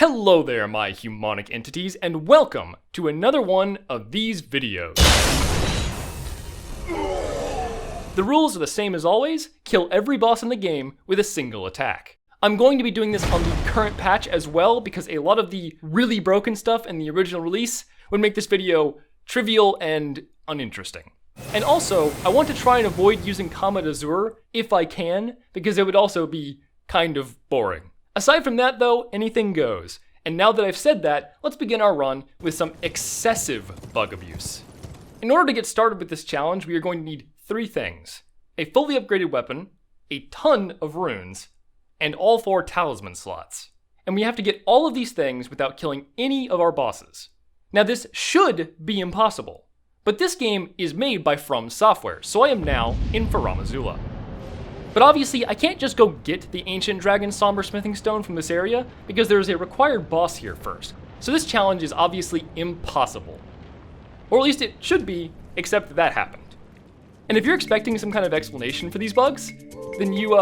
Hello there, my humonic entities, and welcome to another one of these videos. The rules are the same as always: kill every boss in the game with a single attack. I'm going to be doing this on the current patch as well, because a lot of the really broken stuff in the original release would make this video trivial and uninteresting. And also, I want to try and avoid using Comma d'Azur if I can, because it would also be kind of boring. Aside from that though, anything goes. And now that I've said that, let's begin our run with some excessive bug abuse. In order to get started with this challenge, we are going to need three things: a fully upgraded weapon, a ton of runes, and all 4 talisman slots. And we have to get all of these things without killing any of our bosses. Now this should be impossible, but this game is made by From Software, so I am now in InfernoPlus. But obviously, I can't just go get the Ancient Dragon Somber Smithing Stone from this area, because there is a required boss here first. So this challenge is obviously impossible. Or at least it should be, except that happened. And if you're expecting some kind of explanation for these bugs, then you,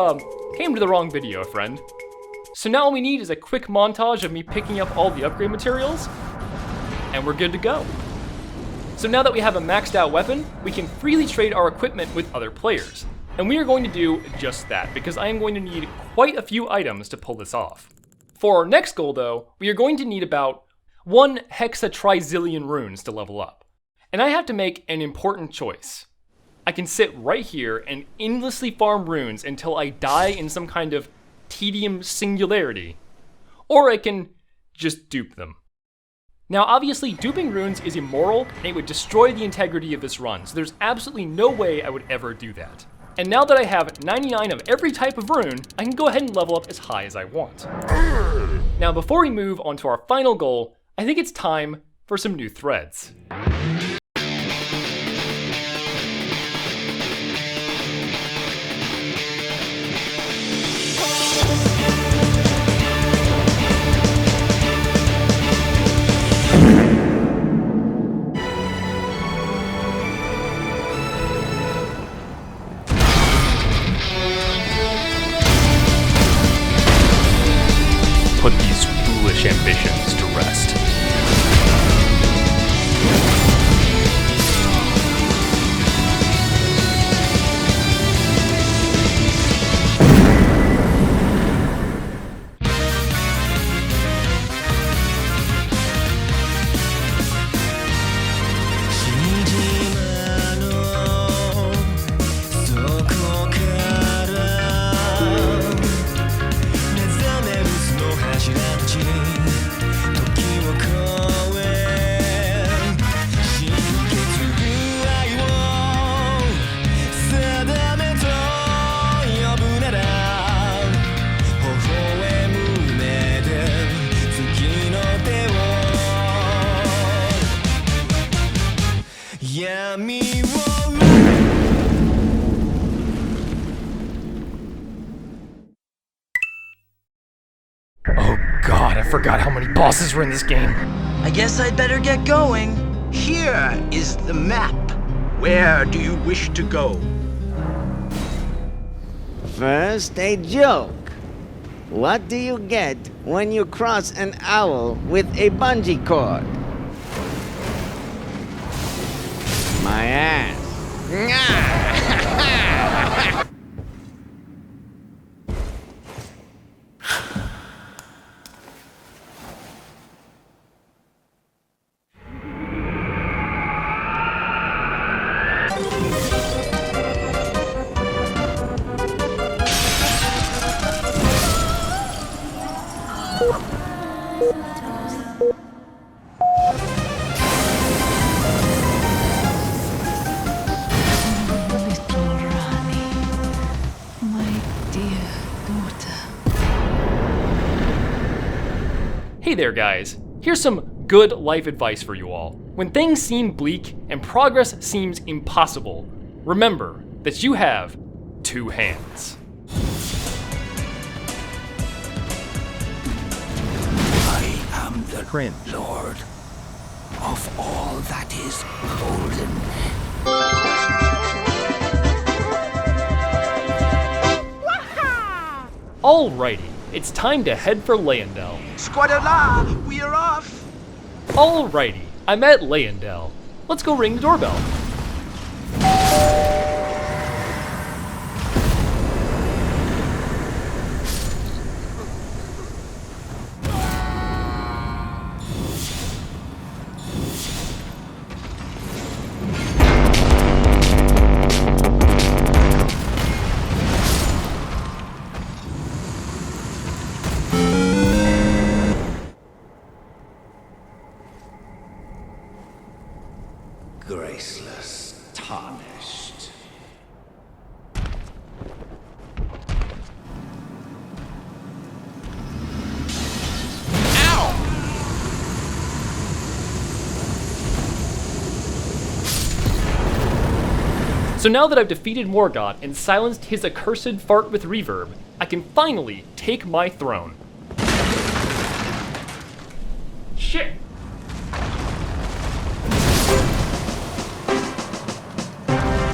came to the wrong video, friend. So now all we need is a quick montage of me picking up all the upgrade materials, and we're good to go. So now that we have a maxed out weapon, we can freely trade our equipment with other players. And we are going to do just that, because I am going to need quite a few items to pull this off. For our next goal though, we are going to need about 1 hexatrizillion runes to level up. And I have to make an important choice. I can sit right here and endlessly farm runes until I die in some kind of tedium singularity, or I can just dupe them. Now obviously duping runes is immoral and it would destroy the integrity of this run, so there's absolutely no way I would ever do that. And now that I have 99 of every type of rune, I can go ahead and level up as high as I want. Now before we move on to our final goal, I think it's time for some new threads. Put these foolish ambitions to rest. Oh god, I forgot how many bosses were in this game. I guess I'd better get going. Here is the map. Where do you wish to go? First, a joke. What do you get when you cross an owl with a bungee cord? My ass. Hey there guys, here's some good life advice for you all. When things seem bleak and progress seems impossible, remember that you have 2 hands. I am the Lord of all that is golden. Alrighty, it's time to head for Leyendell. Squadala, we are off! Alrighty, I'm at Leyendell. Let's go ring the doorbell. Graceless, tarnished. So now that I've defeated Morgoth and silenced his accursed fart with reverb, I can finally take my throne. Shit!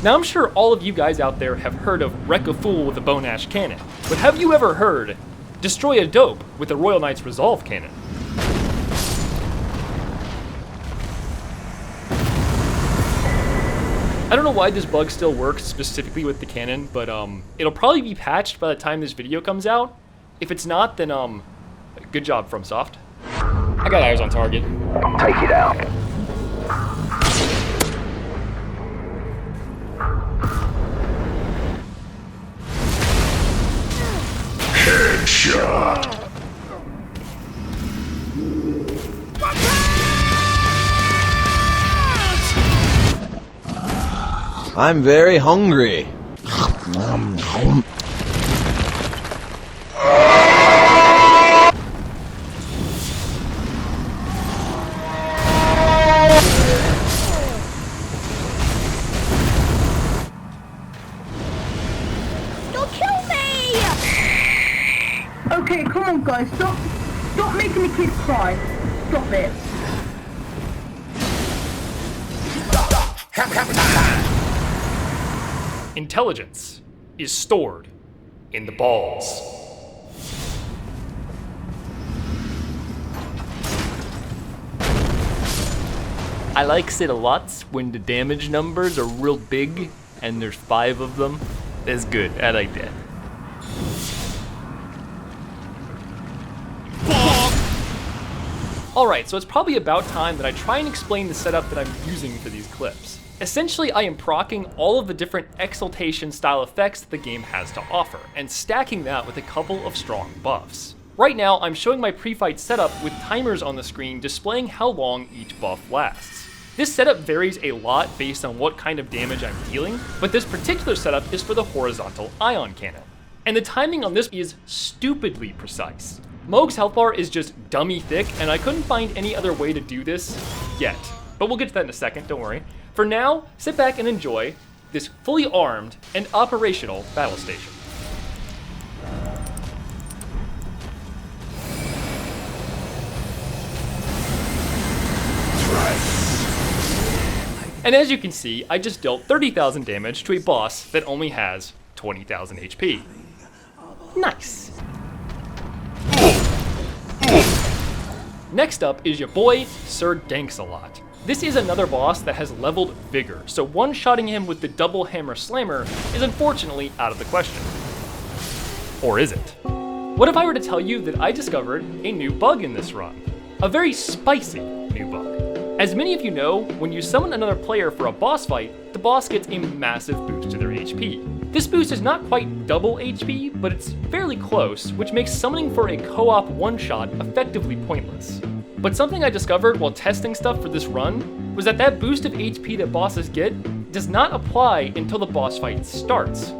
Now I'm sure all of you guys out there have heard of Wreck a Fool with a Bone Ash Cannon, but have you ever heard Destroy a Dope with the Royal Knight's Resolve Cannon? I don't know why this bug still works specifically with the cannon, but it'll probably be patched by the time this video comes out. If it's not, then good job, FromSoft. I got eyes on target. Take it out. Headshot. I'm very hungry. Don't kill me! Okay, come on guys, stop making the kids cry. Stop it. Intelligence is stored in the balls. I likes it a lot when the damage numbers are real big and there's 5 of them. That's good, I like that. Alright, so it's probably about time that I try and explain the setup that I'm using for these clips. Essentially, I am proccing all of the different exaltation style effects that the game has to offer, and stacking that with a couple of strong buffs. Right now, I'm showing my pre-fight setup with timers on the screen displaying how long each buff lasts. This setup varies a lot based on what kind of damage I'm dealing, but this particular setup is for the horizontal ion cannon. And the timing on this is stupidly precise. Mohg's health bar is just dummy thick, and I couldn't find any other way to do this yet. But we'll get to that in a second, don't worry. For now, sit back and enjoy this fully armed and operational battle station. And as you can see, I just dealt 30,000 damage to a boss that only has 20,000 HP. Nice. Next up is your boy, Sir Danks-a-Lot. This is another boss that has leveled Vigor, so one-shotting him with the double hammer slammer is unfortunately out of the question. Or is it? What if I were to tell you that I discovered a new bug in this run? A very spicy new bug. As many of you know, when you summon another player for a boss fight, the boss gets a massive boost to their HP. This boost is not quite double HP, but it's fairly close, which makes summoning for a co-op one-shot effectively pointless. But something I discovered while testing stuff for this run was that that boost of HP that bosses get does not apply until the boss fight starts.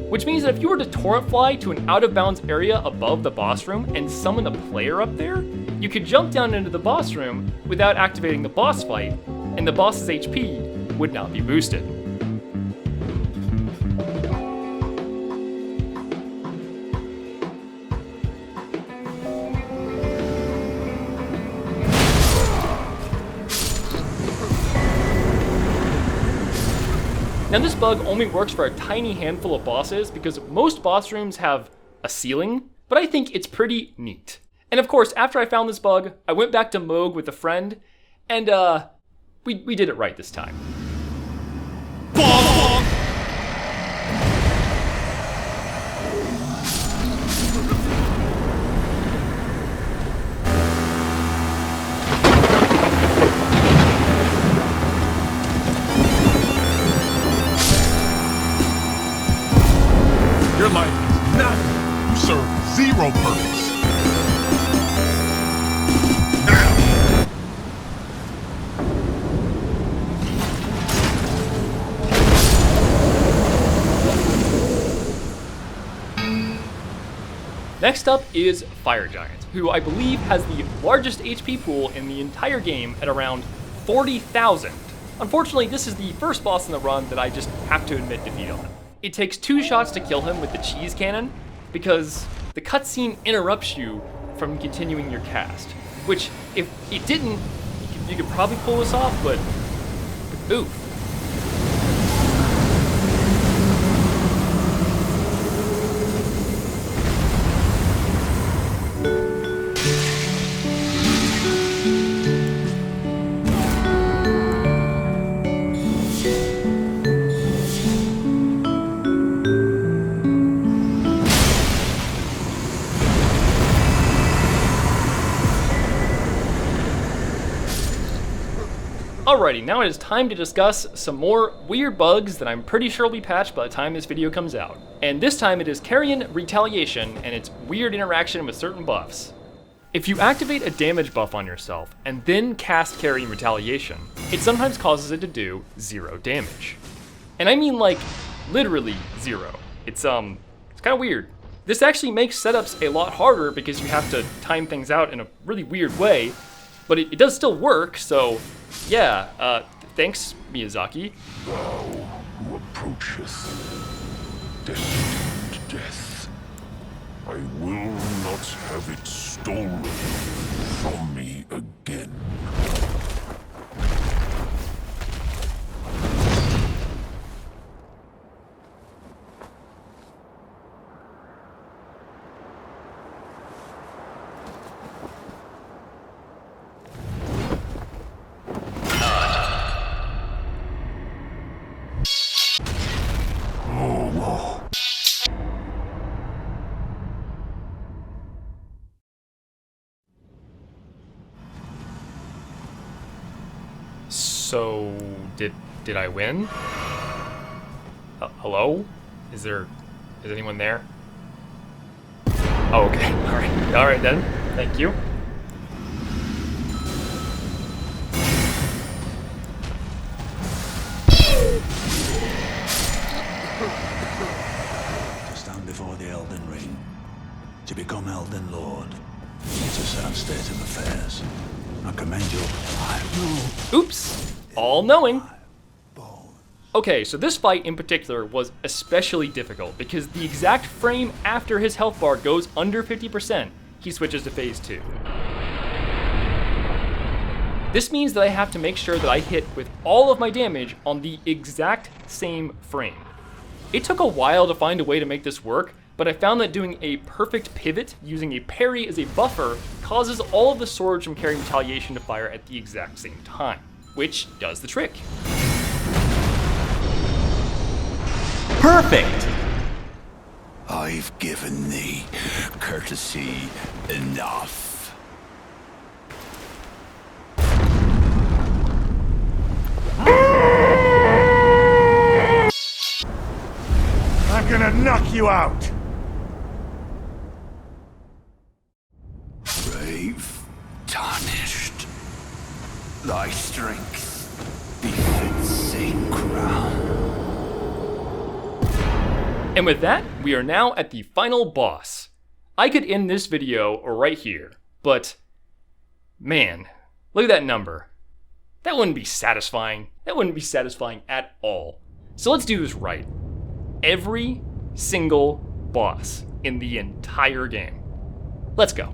Which means that if you were to torrent fly to an out-of-bounds area above the boss room and summon a player up there, you could jump down into the boss room without activating the boss fight, and the boss's HP would not be boosted. Now this bug only works for a tiny handful of bosses because most boss rooms have a ceiling but I think it's pretty neat. And of course, after I found this bug, I went back to Moog with a friend, and we did it right this time. Your life is nothing. You serve zero purpose. Next up is Fire Giant, who I believe has the largest HP pool in the entire game at around 40,000. Unfortunately, this is the first boss in the run that I just have to admit defeat on. It takes 2 shots to kill him with the cheese cannon, because the cutscene interrupts you from continuing your cast. Which, if it didn't, you could probably pull this off, but oof. Alrighty, now it is time to discuss some more weird bugs that I'm pretty sure will be patched by the time this video comes out. And this time it is Carrion Retaliation and its weird interaction with certain buffs. If you activate a damage buff on yourself and then cast Carrion Retaliation, it sometimes causes it to do 0 damage. And I mean like, literally 0. It's kind of weird. This actually makes setups a lot harder because you have to time things out in a really weird way, but it does still work, so yeah, thanks, Miyazaki. Thou who approacheth destined death, I will not have it stolen from me again. So, did I win? Hello? Is anyone there? Oh, okay. Alright then. Thank you. To stand before the Elden Ring, to become Elden Lord. It's a sad state of affairs. I commend you. I will. Oops! All-knowing. Okay, so this fight in particular was especially difficult because the exact frame after his health bar goes under 50%, he switches to phase 2. This means that I have to make sure that I hit with all of my damage on the exact same frame. It took a while to find a way to make this work, but I found that doing a perfect pivot using a parry as a buffer causes all of the swords from Carrion Retaliation to fire at the exact same time, which does the trick. Perfect! I've given thee courtesy enough. I'm gonna knock you out! Brave, tarnished, thy strength befits same crown. And with that, we are now at the final boss. I could end this video right here, but man, look at that number. That wouldn't be satisfying. That wouldn't be satisfying at all. So let's do this right. Every single boss in the entire game. Let's go.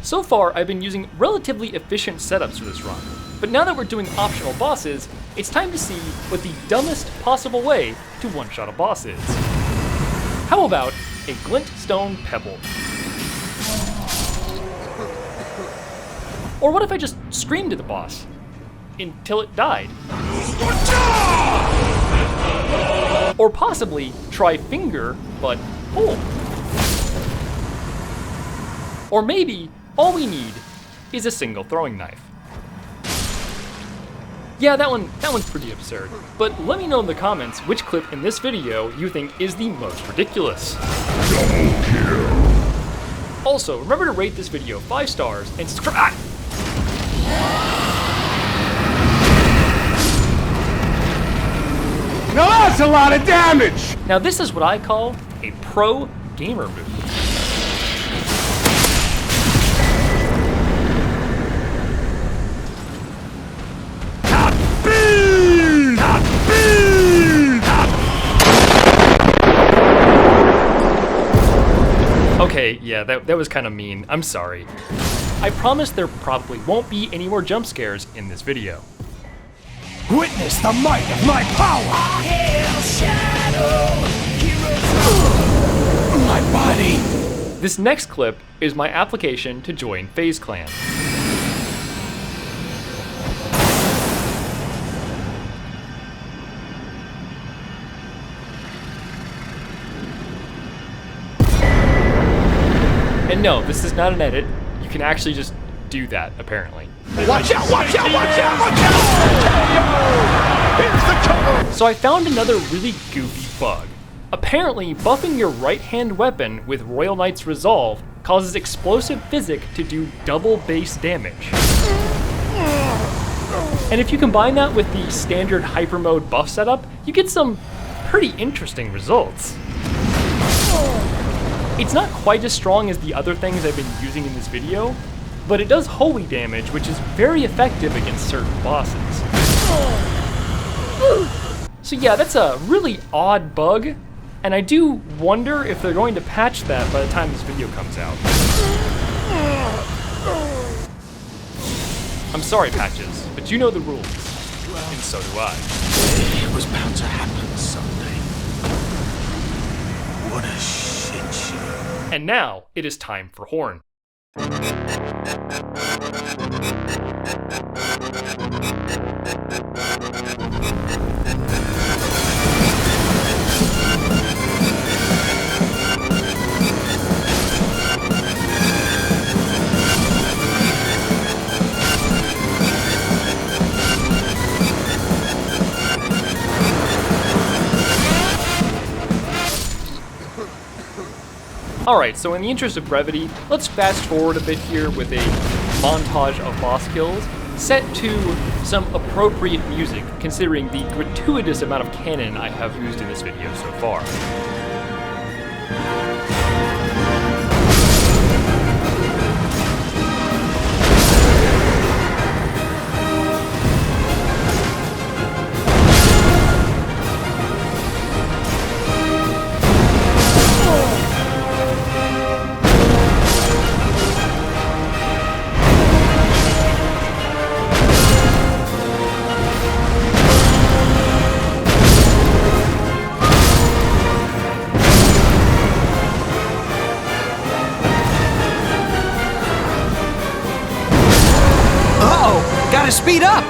So far, I've been using relatively efficient setups for this run, but now that we're doing optional bosses, it's time to see what the dumbest possible way to one-shot a boss is. How about a glintstone pebble. Or what if I just screamed at the boss until it died? Or possibly try finger, but pull. Or maybe all we need is a single throwing knife. Yeah, that one's pretty absurd. But let me know in the comments which clip in this video you think is the most ridiculous. Double kill. Also, remember to rate this video 5 stars and subscribe. Now that's a lot of damage! Now this is what I call a pro gamer move. Okay, yeah, that was kind of mean. I'm sorry. I promise there probably won't be any more jump scares in this video. Witness the might of my power! My body! This next clip is my application to join FaZe Clan. And no, this is not an edit. You can actually just do that, apparently. Watch out, watch out, watch out, watch out! Here's the cover! So I found another really goofy bug. Apparently, buffing your right-hand weapon with Royal Knight's Resolve causes explosive physic to do double base damage. And if you combine that with the standard hyper mode buff setup, you get some pretty interesting results. It's not quite as strong as the other things I've been using in this video, but it does holy damage, which is very effective against certain bosses. So yeah, that's a really odd bug, and I do wonder if they're going to patch that by the time this video comes out. I'm sorry, Patches, but you know the rules, and so do I. It was bound to happen someday. What a shit show. And now, it is time for Horn. Alright, so in the interest of brevity, let's fast forward a bit here with a montage of boss kills, set to some appropriate music, considering the gratuitous amount of canon I have used in this video so far. Gotta speed up!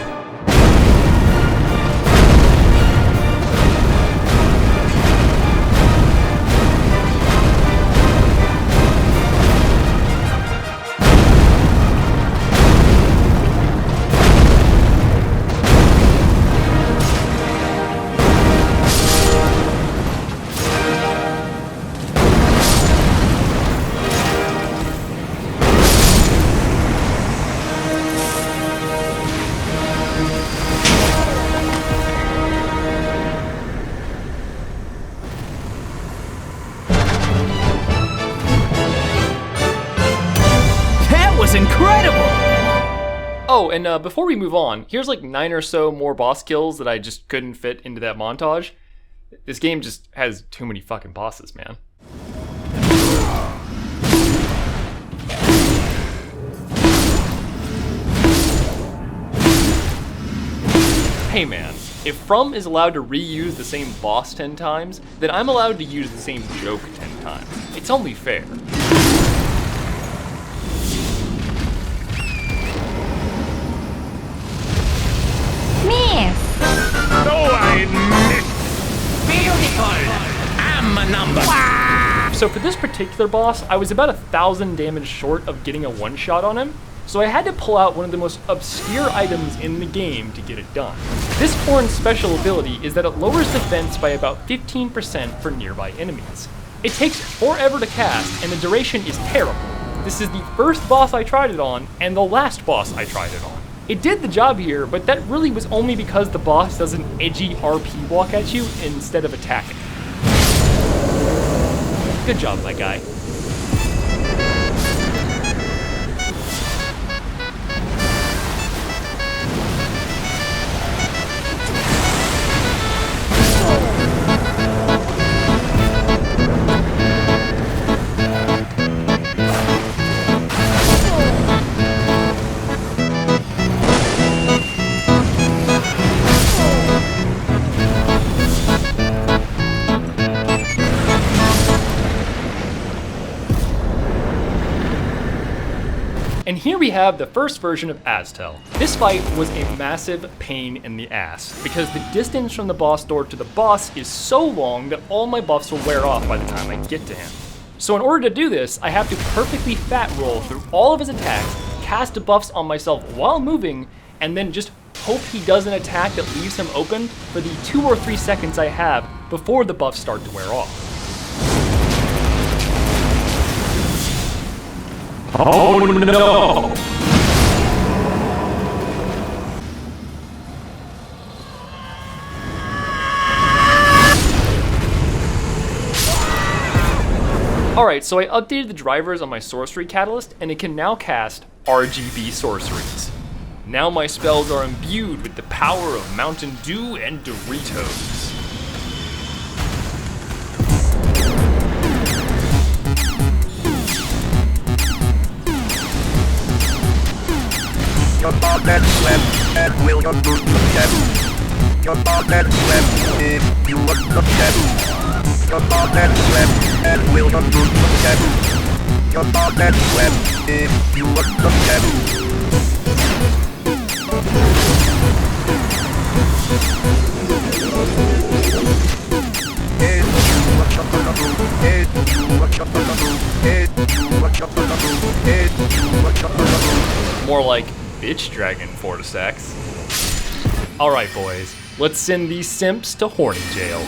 Incredible! Oh, and before we move on, here's like 9 or so more boss kills that I just couldn't fit into that montage. This game just has too many fucking bosses, man. Hey man, If From is allowed to reuse the same boss 10 times, then I'm allowed to use the same joke 10 times. It's only fair. Miss. No, I missed. Beautiful. I'm a number. So for this particular boss, I was about 1,000 damage short of getting a one-shot on him, so I had to pull out one of the most obscure items in the game to get it done. This horn's special ability is that it lowers defense by about 15% for nearby enemies. It takes forever to cast, and the duration is terrible. This is the first boss I tried it on, and the last boss I tried it on. It did the job here, but that really was only because the boss does an edgy RP walk at you instead of attacking. Good job, my guy. And here we have the first version of Aztel. This fight was a massive pain in the ass, because the distance from the boss door to the boss is so long that all my buffs will wear off by the time I get to him. So in order to do this, I have to perfectly fat roll through all of his attacks, cast buffs on myself while moving, and then just hope he does an attack that leaves him open for the 2 or 3 seconds I have before the buffs start to wear off. Oh no! Alright, so I updated the drivers on my sorcery catalyst, and it can now cast RGB sorceries. Now my spells are imbued with the power of Mountain Dew and Doritos. Your ball that slam and will not lose your tab. Your ball that slam if you want the tab. Your ball that slam and will not lose your tab. Your ball that slam if you want the tab. More like bitch dragon Fortisex. Alright boys, let's send these simps to horny jail.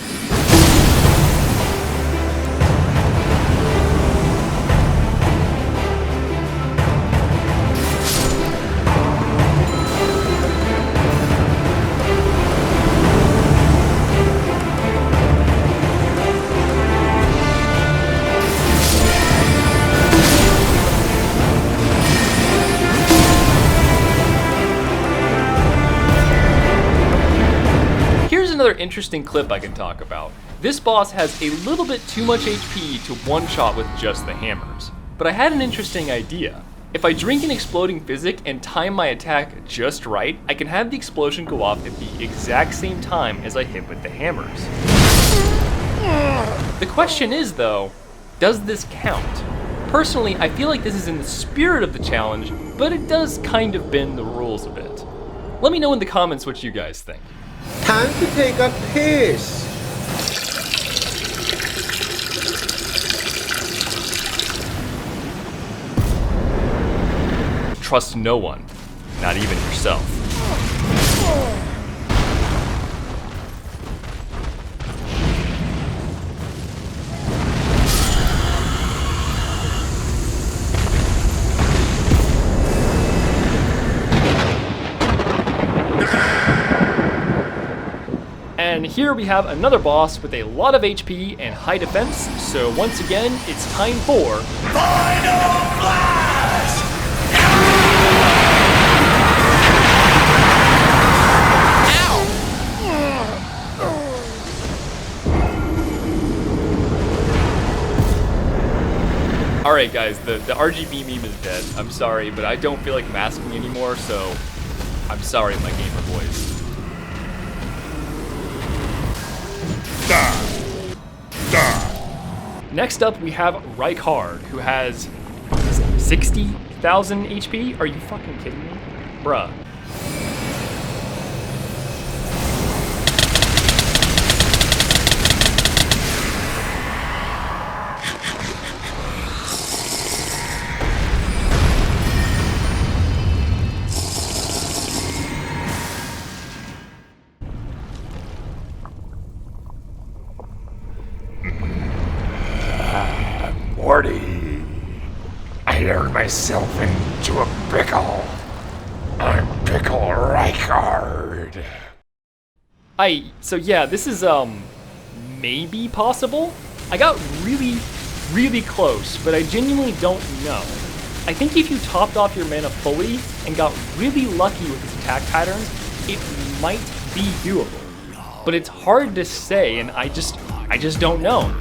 Another interesting clip I can talk about. This boss has a little bit too much HP to one-shot with just the hammers. But I had an interesting idea. If I drink an exploding physic and time my attack just right, I can have the explosion go off at the exact same time as I hit with the hammers. The question is though, does this count? Personally, I feel like this is in the spirit of the challenge, but it does kind of bend the rules a bit. Let me know in the comments what you guys think. Time to take a piss. Trust no one, not even yourself. And here we have another boss with a lot of HP and high defense, so once again, it's time for InfernoPlus! Alright guys, the RGB meme is dead. I'm sorry, but I don't feel like masking anymore, so I'm sorry my gamer boys. Next up, we have Rykard, who has 60,000 HP? Are you fucking kidding me? Bruh. Morty, I turned myself into a pickle. I'm Pickle Rykard. So yeah, this is, maybe possible? I got really close, but I genuinely don't know. I think if you topped off your mana fully and got really lucky with his attack patterns, it might be doable. But it's hard to say, and I just don't know.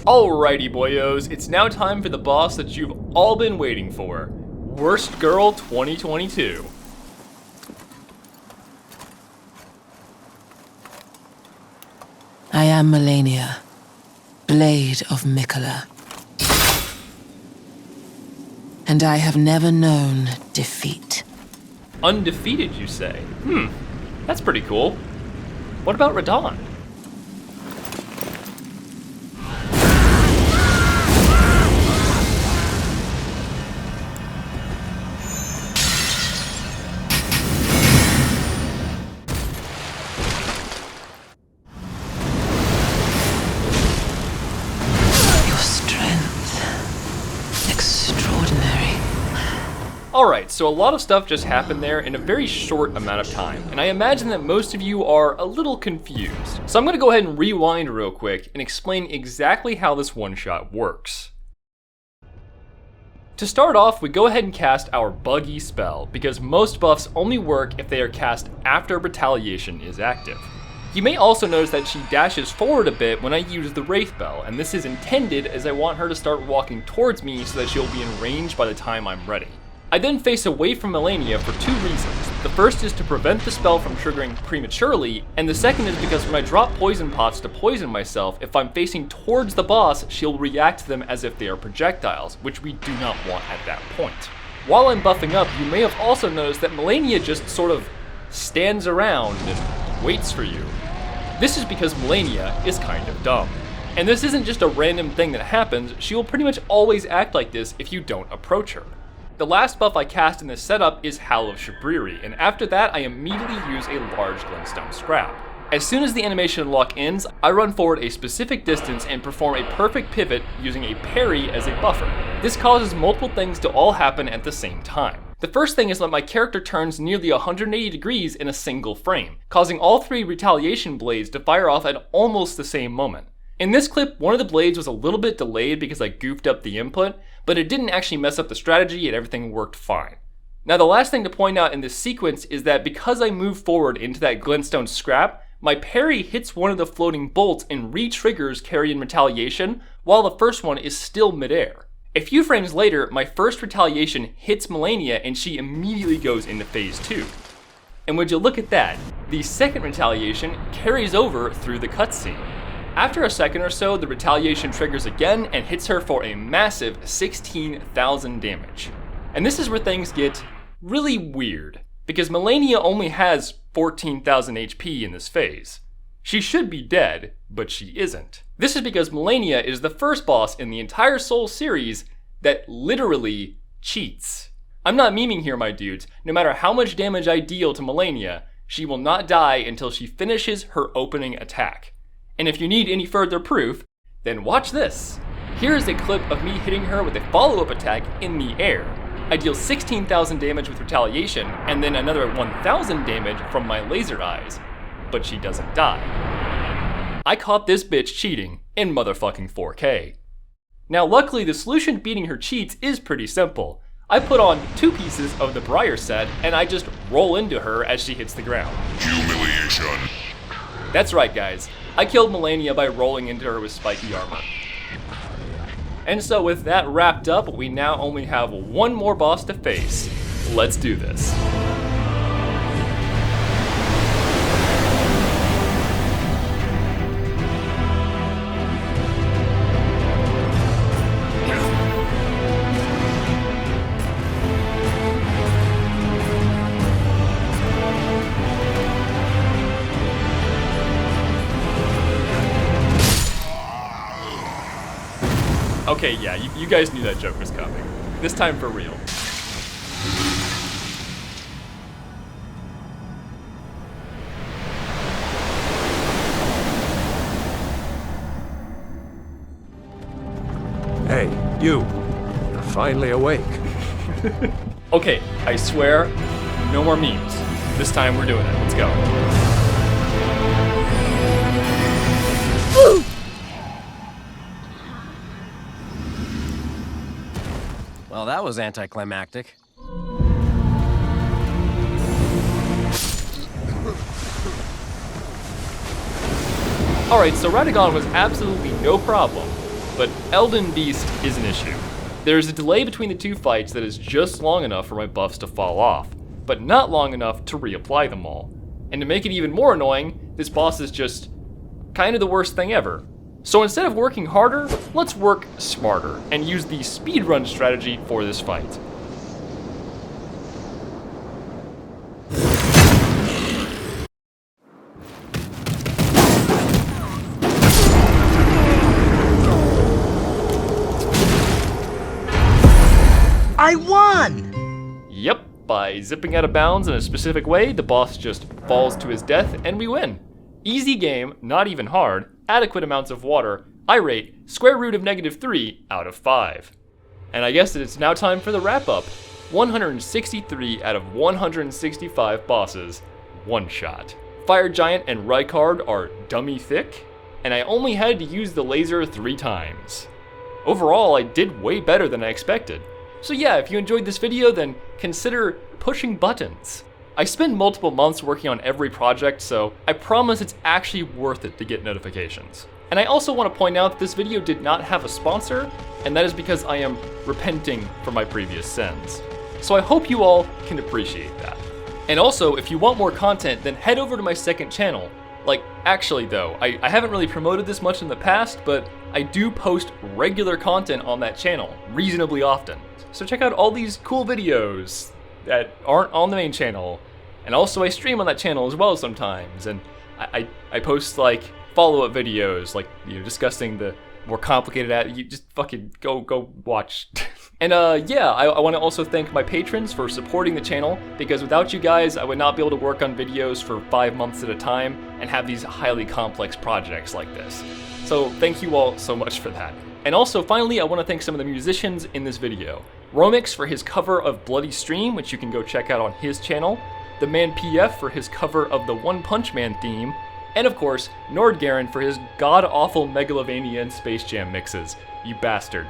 Alrighty boyos, it's now time for the boss that you've all been waiting for. Worst Girl 2022. I am Melania, Blade of Mikola. And I have never known defeat. Undefeated, you say? That's pretty cool. What about Radahn? Alright, so a lot of stuff just happened there in a very short amount of time, and I imagine that most of you are a little confused. So I'm going to go ahead and rewind real quick and explain exactly how this one-shot works. To start off, we go ahead and cast our buggy spell, because most buffs only work if they are cast after Retaliation is active. You may also notice that she dashes forward a bit when I use the Wraith Bell, and this is intended as I want her to start walking towards me so that she'll be in range by the time I'm ready. I then face away from Melania for two reasons. The first is to prevent the spell from triggering prematurely, and the second is because when I drop poison pots to poison myself, if I'm facing towards the boss, she'll react to them as if they are projectiles, which we do not want at that point. While I'm buffing up, you may have also noticed that Melania just sort of stands around and waits for you. This is because Melania is kind of dumb. And this isn't just a random thing that happens, she will pretty much always act like this if you don't approach her. The last buff I cast in this setup is Howl of Shabriri, and after that I immediately use a large glintstone scrap. As soon as the animation lock ends, I run forward a specific distance and perform a perfect pivot using a parry as a buffer. This causes multiple things to all happen at the same time. The first thing is that my character turns nearly 180 degrees in a single frame, causing all three retaliation blades to fire off at almost the same moment. In this clip, one of the blades was a little bit delayed because I goofed up the input, but it didn't actually mess up the strategy and everything worked fine. Now the last thing to point out in this sequence is that because I move forward into that glintstone scrap, my parry hits one of the floating bolts and re-triggers Carrion Retaliation, while the first one is still midair. A few frames later, my first retaliation hits Melania and she immediately goes into phase 2. And would you look at that, the second retaliation carries over through the cutscene. After a second or so, the retaliation triggers again and hits her for a massive 16,000 damage. And this is where things get really weird, because Melania only has 14,000 HP in this phase. She should be dead, but she isn't. This is because Melania is the first boss in the entire Souls series that literally cheats. I'm not memeing here, my dudes. No matter how much damage I deal to Melania, she will not die until she finishes her opening attack. And if you need any further proof, then watch this. Here is a clip of me hitting her with a follow-up attack in the air. I deal 16,000 damage with retaliation, and then another 1,000 damage from my laser eyes. But she doesn't die. I caught this bitch cheating in motherfucking 4K. Now luckily the solution to beating her cheats is pretty simple. I put on 2 pieces of the Briar set and I just roll into her as she hits the ground. Humiliation. That's right guys, I killed Melania by rolling into her with spiky armor. And so with that wrapped up, we now only have one more boss to face. Let's do this. Okay, yeah, you guys knew that joke was coming. This time for real. Hey, you. You're finally awake. Okay, I swear, no more memes. This time we're doing it. Let's go. Well, that was anticlimactic. Alright, so Radagon was absolutely no problem, but Elden Beast is an issue. There's a delay between the 2 fights that is just long enough for my buffs to fall off, but not long enough to reapply them all. And to make it even more annoying, this boss is just kind of the worst thing ever. So instead of working harder, let's work smarter and use the speedrun strategy for this fight. I won! Yep, by zipping out of bounds in a specific way, the boss just falls to his death and we win. Easy game, not even hard, adequate amounts of water, I rate square root of -3 out of 5. And I guess that it's now time for the wrap up. 163 out of 165 bosses, one shot. Fire Giant and Rykard are dummy thick, and I only had to use the laser 3 times. Overall, I did way better than I expected. So yeah, if you enjoyed this video, then consider pushing buttons. I spend multiple months working on every project, so I promise it's actually worth it to get notifications. And I also want to point out that this video did not have a sponsor, and that is because I am repenting for my previous sins. So I hope you all can appreciate that. And also, if you want more content, then head over to my second channel. Like, actually though, I haven't really promoted this much in the past, but I do post regular content on that channel, reasonably often. So check out all these cool videos that aren't on the main channel. And also I stream on that channel as well sometimes, and I post like follow-up videos, like, you know, discussing the more complicated you just fucking go watch. And yeah, I want to also thank my patrons for supporting the channel, because without you guys, I would not be able to work on videos for 5 months at a time and have these highly complex projects like this. So thank you all so much for that. And also, finally, I want to thank some of the musicians in this video. Romix for his cover of Bloody Stream, which you can go check out on his channel. The Man PF for his cover of the One Punch Man theme. And of course, Nordgaren for his god-awful Megalovania and Space Jam mixes. You bastard.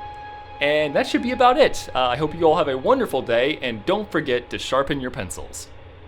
And that should be about it. I hope you all have a wonderful day, and don't forget to sharpen your pencils.